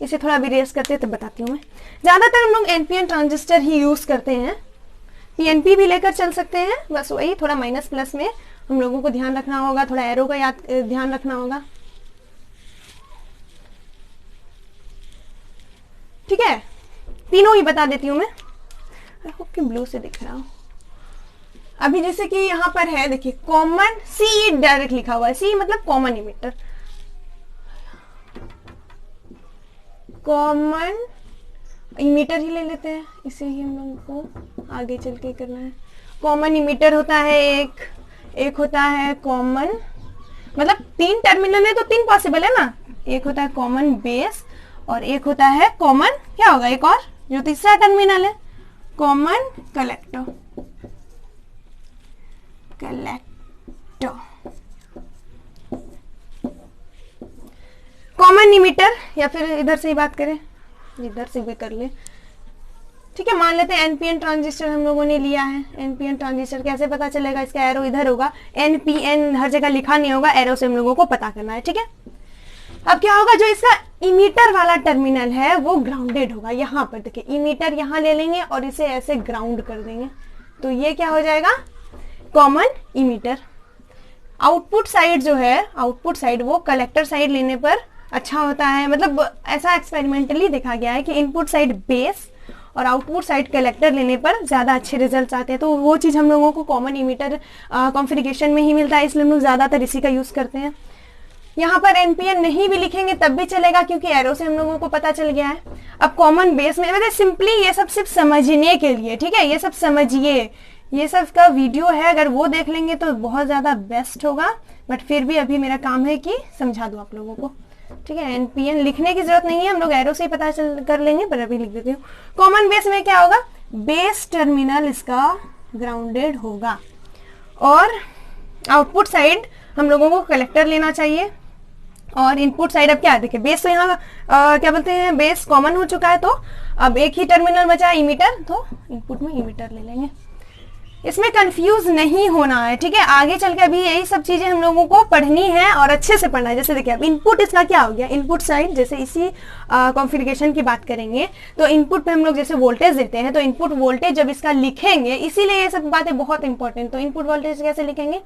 इसे थोड़ा भी रेस करते हैं तब बताती हूँ मैं। ज़्यादातर हम लोग एनपीएन ट्रांजिस्टर ही यूज़ करते हैं, पीएनपी भी लेकर चल सकते हैं, बस वही थोड़ा माइनस प्लस में हम लोगों को ध्यान रखना होगा, थोड़ा एरो का ध्यान रखना होगा, ठीक है। तीनों ही बता देती हूँ मैं, आई होप कि ब्लू से दिख रहा हूँ। अभी जैसे कि यहाँ पर है, देखिए कॉमन, सी डायरेक्ट लिखा हुआ है, सी मतलब कॉमन इमीटर, कॉमन इमीटर ही ले लेते हैं, इसे ही हम लोगों को आगे चल के करना है। कॉमन इमीटर होता है एक होता है कॉमन, मतलब 3 टर्मिनल है तो 3 पॉसिबल है ना, एक होता है कॉमन बेस और एक होता है कॉमन, क्या होगा एक और जो तीसरा टर्मिनल है, कॉमन कलेक्टर। कॉमन इमीटर, या फिर इधर से ही बात करें, इधर से भी कर ले, ठीक है। मान लेते हैं एनपीएन ट्रांजिस्टर हम लोगों ने लिया है। एनपीएन ट्रांजिस्टर कैसे पता चलेगा, इसका एरो इधर होगा, एनपीएन हर जगह लिखा नहीं होगा, एरो से हम लोगों को पता करना है, ठीक है। अब क्या होगा, जो इसका इमीटर वाला टर्मिनल है वो ग्राउंडेड होगा। यहाँ पर देखिए इमीटर यहाँ ले लेंगे और इसे ऐसे ग्राउंड कर देंगे, तो ये क्या हो जाएगा, कॉमन इमीटर। आउटपुट साइड जो है, आउटपुट साइड वो कलेक्टर साइड लेने पर अच्छा होता है, मतलब ऐसा एक्सपेरिमेंटली देखा गया है कि इनपुट साइड बेस और आउटपुट साइड कलेक्टर लेने पर ज़्यादा अच्छे रिजल्ट्स आते हैं। तो वो चीज़ हम लोगों को कॉमन इमीटर कॉन्फ़िगरेशन में ही मिलता है, इसलिए हम लोग ज़्यादातर इसी का यूज़ करते हैं। यहाँ पर एनपीएन नहीं भी लिखेंगे तब भी चलेगा, क्योंकि एरो से हम लोगों को पता चल गया है। अब कॉमन बेस में मतलब सिंपली ये सब सिर्फ समझने के लिए, ठीक है, ये सब समझिए, ये सब का वीडियो है, अगर वो देख लेंगे तो बहुत ज़्यादा बेस्ट होगा। बट फिर भी अभी मेरा काम है कि समझा दूँ आप लोगों को, ठीक है। एनपीएन लिखने की जरूरत नहीं है, हम लोग एरो से ही पता कर लेंगे, पर अभी लिख देती हूँ। कॉमन बेस में क्या होगा, बेस टर्मिनल इसका ग्राउंडेड होगा और आउटपुट साइड हम लोगों को कलेक्टर लेना चाहिए। और इनपुट साइड अब क्या है, देखिए बेस तो यहाँ क्या बोलते हैं, बेस कॉमन हो चुका है, तो अब एक ही टर्मिनल बचा है इमीटर, तो इनपुट में इमीटर ले लेंगे। इसमें कंफ्यूज नहीं होना है, ठीक है। आगे चल के अभी यही सब चीजें हम लोगों को पढ़नी है और अच्छे से पढ़ना है। जैसे देखिए अब इनपुट इसका क्या हो गया, इनपुट साइड जैसे इसी कॉन्फ़िगरेशन की बात करेंगे तो इनपुट पे हम लोग जैसे वोल्टेज देते हैं, तो इनपुट वोल्टेज जब इसका लिखेंगे, इसीलिए ये सब बातें बहुत इंपॉर्टेंट। तो इनपुट वोल्टेज कैसे लिखेंगे,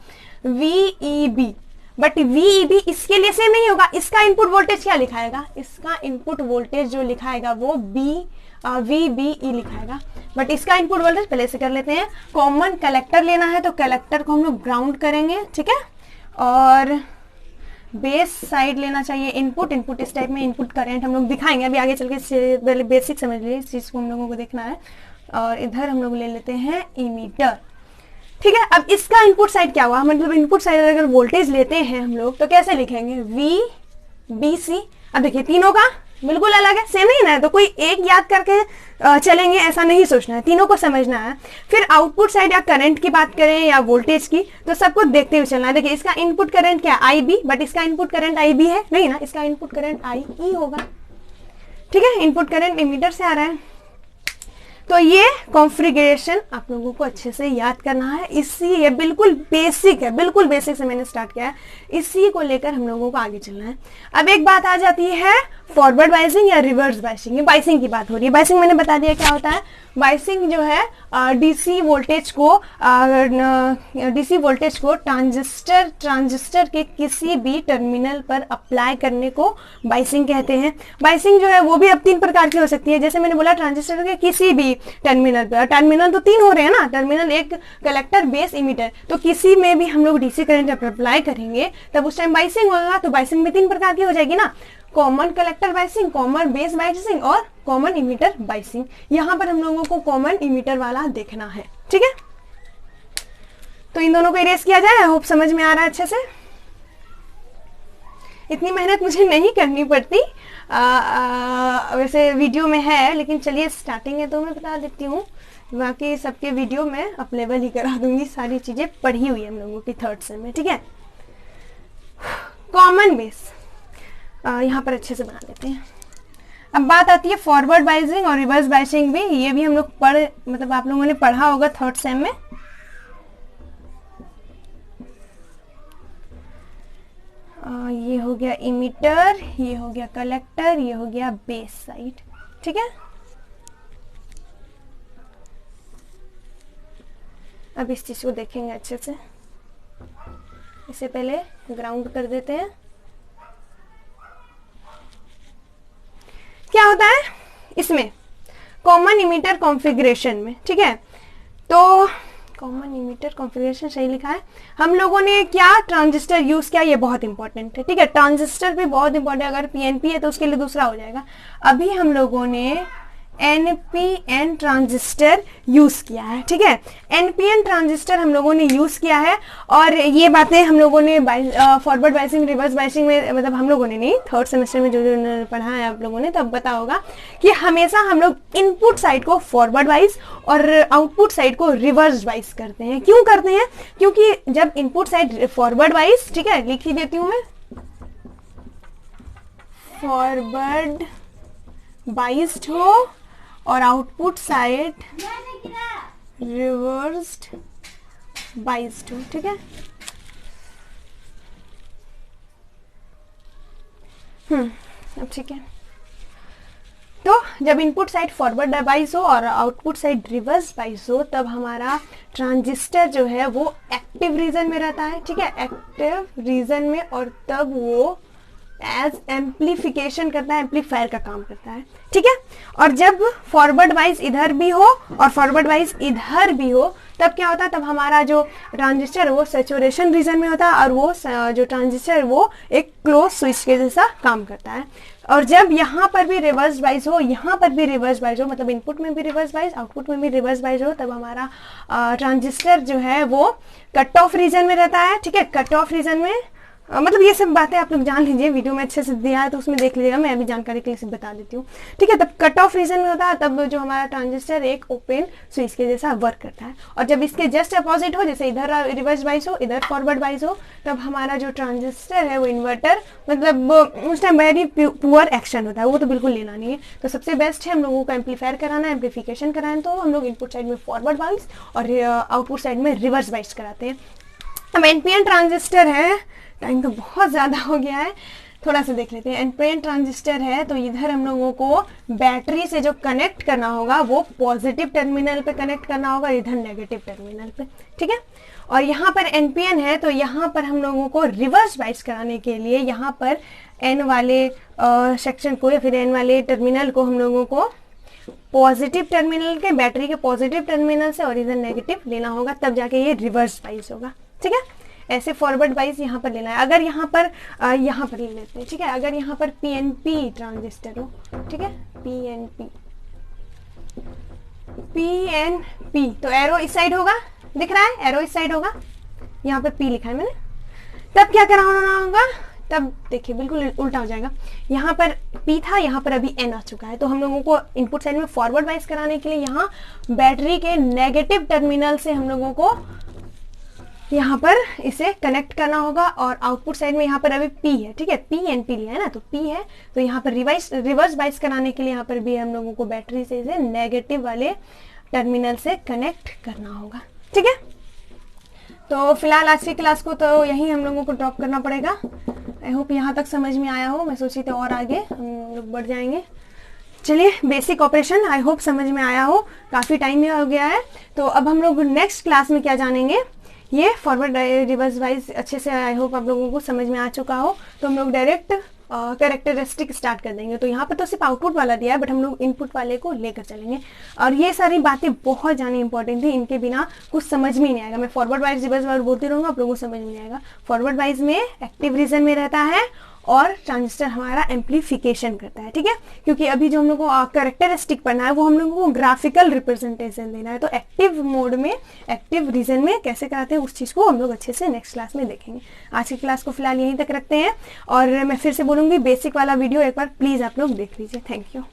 VEB, बट VEB इसके लिए सेम नहीं होगा। इसका इनपुट वोल्टेज क्या लिखाएगा, इसका इनपुट वोल्टेज जो लिखाएगा वो VBE लिखाएगा, बट इसका इनपुट वोल्टेज पहले से कर लेते हैं। कॉमन कलेक्टर लेना है तो कलेक्टर को हम लोग ग्राउंड करेंगे, ठीक है। और बेस साइड लेना चाहिए इनपुट इस टाइप में इनपुट करंट हम लोग दिखाएंगे, अभी आगे चल के पहले बेसिक समझ लीजिए, इस चीज़ को हम लोगों को देखना है। और इधर हम लोग ले लेते हैं इमीटर, ठीक है। अब इसका इनपुट साइड क्या हुआ, मतलब इनपुट साइड अगर वोल्टेज लेते हैं हम लोग तो कैसे लिखेंगे, VBC। अब देखिए तीनों का बिल्कुल अलग है, सेम नहीं ना, तो कोई एक याद करके चलेंगे ऐसा नहीं सोचना है, तीनों को समझना है। फिर आउटपुट साइड या करंट की बात करें या वोल्टेज की, तो सबको देखते हुए चलना है। देखिए इसका इनपुट करंट क्या है, IB, बट इसका इनपुट करंट IB है नहीं ना, इसका इनपुट करंट IE होगा, ठीक है। इनपुट करंट इमीटर से आ रहा है, तो ये कॉन्फ़िगरेशन आप लोगों को अच्छे से याद करना है। इसी ये बिल्कुल बेसिक है, बिल्कुल बेसिक से मैंने स्टार्ट किया है, इसी को लेकर हम लोगों को आगे चलना है। अब एक बात आ जाती है फॉरवर्ड बाइसिंग या रिवर्स बाइसिंग। ये बाइसिंग की बात हो रही है। बाइसिंग मैंने बता दिया क्या होता है। बाइसिंग जो है डीसी वोल्टेज को ट्रांजिस्टर के किसी भी टर्मिनल पर अप्लाई करने को बाइसिंग कहते हैं। बाइसिंग जो है वो भी अब 3 प्रकार की हो सकती है, जैसे मैंने बोला ट्रांजिस्टर के किसी भी टर्मिनल पर। टर्मिनल तो 3 हो रहे हैं ना, टर्मिनल एक कलेक्टर बेस इमीटर, तो किसी में भी हम लोग डीसी करंट अप्लाई करेंगे तब उस टाइम बाइसिंग होगा। तो बाइसिंग में 3 प्रकार की हो जाएगी ना, common collector biasing, common base biasing और कॉमन इमीटर बायसिंग। यहाँ पर हम लोगों को कॉमन इमीटर वाला देखना है, ठीक है। तो इन दोनों को इरेज किया जाए। आई होप समझ में आ रहा है अच्छे से। इतनी मेहनत मुझे नहीं करनी पड़ती, वैसे वीडियो में है, लेकिन चलिए स्टार्टिंग है तो मैं बता देती हूँ। बाकी सबके वीडियो में अवेलेबल ही करा दूंगी, सारी चीजें पढ़ी हुई है हम लोगों की थर्ड सेम में, ठीक है। कॉमन बेस यहाँ पर अच्छे से बना लेते हैं। अब बात आती है फॉरवर्ड बायसिंग और रिवर्स बायसिंग भी। ये भी हम लोग मतलब आप लोगों ने पढ़ा होगा थर्ड सेम में। ये हो गया इमीटर, ये हो गया कलेक्टर, ये हो गया बेस साइड, ठीक है। अब इस चीज को देखेंगे अच्छे से। इसे पहले ग्राउंड कर देते हैं। क्या होता है इसमें कॉमन इमीटर कॉन्फ़िगरेशन में, ठीक है। तो कॉमन इमीटर कॉन्फ़िगरेशन सही लिखा है। हम लोगों ने क्या ट्रांजिस्टर यूज किया, ये बहुत इंपॉर्टेंट है, ठीक है। ट्रांजिस्टर भी बहुत इंपॉर्टेंट है। अगर पीएनपी है तो उसके लिए दूसरा हो जाएगा। अभी हम लोगों ने एनपीएन ट्रांजिस्टर यूज किया है, ठीक है। एनपीएन ट्रांजिस्टर हम लोगों ने यूज किया है और ये बातें हम लोगों ने फॉरवर्ड बायसिंग रिवर्स बायसिंग में, मतलब हम लोगों ने नहीं, थर्ड सेमेस्टर में जो जो पढ़ा है आप लोगों ने, तब पता होगा कि हमेशा हम लोग इनपुट साइड को फॉरवर्ड वाइज और आउटपुट साइड को रिवर्स वाइज करते हैं। क्यों करते हैं? क्योंकि जब इनपुट साइड फॉरवर्ड वाइज, ठीक है, लिख ही देती हूं मैं, फॉरवर्ड बाइज्ड हो और आउटपुट साइड रिवर्स्ड बाइज्ड हो, ठीक है। अब ठीक है। तो जब इनपुट साइड फॉरवर्ड बाइज हो और आउटपुट साइड रिवर्स बाइज हो, तब हमारा ट्रांजिस्टर जो है वो एक्टिव रीजन में रहता है, ठीक है, एक्टिव रीजन में, और तब वो एज एम्प्लीफिकेशन करता है, एम्पलीफायर का काम करता है, ठीक है। और जब फॉरवर्ड वाइज इधर भी हो और फॉरवर्ड वाइज इधर भी हो, तब क्या होता है, तब हमारा जो ट्रांजिस्टर है वो सैचुरेशन रीजन में होता है और वो जो ट्रांजिस्टर है वो एक क्लोज स्विच के जैसा काम करता है। और जब यहाँ पर भी रिवर्स बाइज हो, यहाँ पर भी रिवर्स बाइज हो, मतलब इनपुट में भी रिवर्स बाइज, आउटपुट में भी रिवर्स बाइज हो, तब हमारा ट्रांजिस्टर जो है वो कट ऑफ रीजन में रहता है, ठीक है। कट ऑफ रीजन में मतलब ये सब बातें आप लोग जान लीजिए, वीडियो में अच्छे से दिया है तो उसमें देख लीजिएगा, मैं अभी जानकारी के लिए सिर्फ बता देती हूँ, ठीक है। तब कट ऑफ रीजन में होता है, तब जो हमारा ट्रांजिस्टर एक ओपन स्विच के जैसा वर्क करता है। और जब इसके जस्ट अपोजिट हो, जैसे इधर रिवर्स बाइज हो, इधर फॉरवर्ड बाइज हो, तब हमारा जो ट्रांजिस्टर है वो इन्वर्टर, मतलब उस टाइम वेरी पुअर एक्शन होता है, वो तो बिल्कुल लेना नहीं है। तो सबसे बेस्ट है हम लोगों को एम्पलीफायर कराना, एम्पलीफिकेशन कराना, तो हम लोग इनपुट साइड में फॉरवर्ड बाइज और आउटपुट साइड में रिवर्स बाइज कराते हैं। अब एनपीएन ट्रांजिस्टर है, टाइम तो बहुत ज़्यादा हो गया है, थोड़ा सा देख लेते हैं। एनपीएन ट्रांजिस्टर है तो इधर हम लोगों को बैटरी से जो कनेक्ट करना होगा वो पॉजिटिव टर्मिनल पे कनेक्ट करना होगा, इधर नेगेटिव टर्मिनल पे, ठीक है। और यहाँ पर एनपीएन है तो यहाँ पर हम लोगों को रिवर्स बाइज कराने के लिए यहाँ पर एन वाले सेक्शन को या फिर एन वाले टर्मिनल को हम लोगों को पॉजिटिव टर्मिनल के, बैटरी के पॉजिटिव टर्मिनल से और इधर नेगेटिव लेना होगा, तब जाके ये रिवर्स बाइज होगा, ठीक है। ऐसे फॉरवर्ड वाइज यहाँ पर लेना है। अगर यहाँ पर ले लेते हैं, ठीक है। अगर यहाँ पर पीएनपी ट्रांजिस्टर हो, ठीक है, पीएनपी तो एरो इस साइड होगा, दिख रहा है, एरो इस साइड होगा, यहाँ पर पी लिखा है मैंने। तब क्या कराना होगा, तब देखिए बिल्कुल उल्टा हो जाएगा। यहाँ पर पी था, यहाँ पर अभी एन आ चुका है, तो हम लोगों को इनपुट साइड में फॉरवर्ड वाइज कराने के लिए यहाँ बैटरी के नेगेटिव टर्मिनल से हम लोगों को यहाँ पर इसे कनेक्ट करना होगा। और आउटपुट साइड में यहाँ पर अभी पी है, ठीक है, पी एन पी लिया है ना, तो पी है, तो यहाँ पर रिवर्स बाइज कराने के लिए यहाँ पर भी हम लोगों को बैटरी से इसे नेगेटिव वाले टर्मिनल से कनेक्ट करना होगा, ठीक है। तो फिलहाल आज की क्लास को तो यही हम लोगों को ड्रॉप करना पड़ेगा। आई होप यहाँ तक समझ में आया हो, मैं सोची थी और आगे हम लोग बढ़ जाएंगे। चलिए, बेसिक ऑपरेशन आई होप समझ में आया हो, काफ़ी टाइम हो गया है। तो अब हम लोग नेक्स्ट क्लास में क्या जानेंगे, ये फॉरवर्ड रिवर्स वाइज अच्छे से आई होप आप लोगों को समझ में आ चुका हो। तो हम लोग डायरेक्ट कैरेक्टरिस्टिक स्टार्ट कर देंगे। तो यहाँ पर तो सिर्फ आउटपुट वाला दिया है, बट हम लोग इनपुट वाले को लेकर चलेंगे। और ये सारी बातें बहुत ज़्यादा इंपॉर्टेंट थी, इनके बिना कुछ समझ में ही नहीं आएगा। मैं फॉरवर्ड वाइज रिवर्स वाइज बोलती रहूँगा, आप लोगों को समझ में नहीं आएगा। फॉरवर्ड वाइज में एक्टिव रीजन में रहता है और ट्रांजिस्टर हमारा एम्पलीफिकेशन करता है, ठीक है। क्योंकि अभी जो हम लोग को कैरेक्टरिस्टिक पढ़ना है वो हम लोगों को ग्राफिकल रिप्रेजेंटेशन देना है, तो एक्टिव मोड में, एक्टिव रीजन में कैसे कराते हैं उस चीज़ को हम लोग अच्छे से नेक्स्ट क्लास में देखेंगे। आज की क्लास को फिलहाल यहीं तक रखते हैं और मैं फिर से बोलूँगी बेसिक वाला वीडियो एक बार प्लीज़ आप लोग देख लीजिए। Thank you.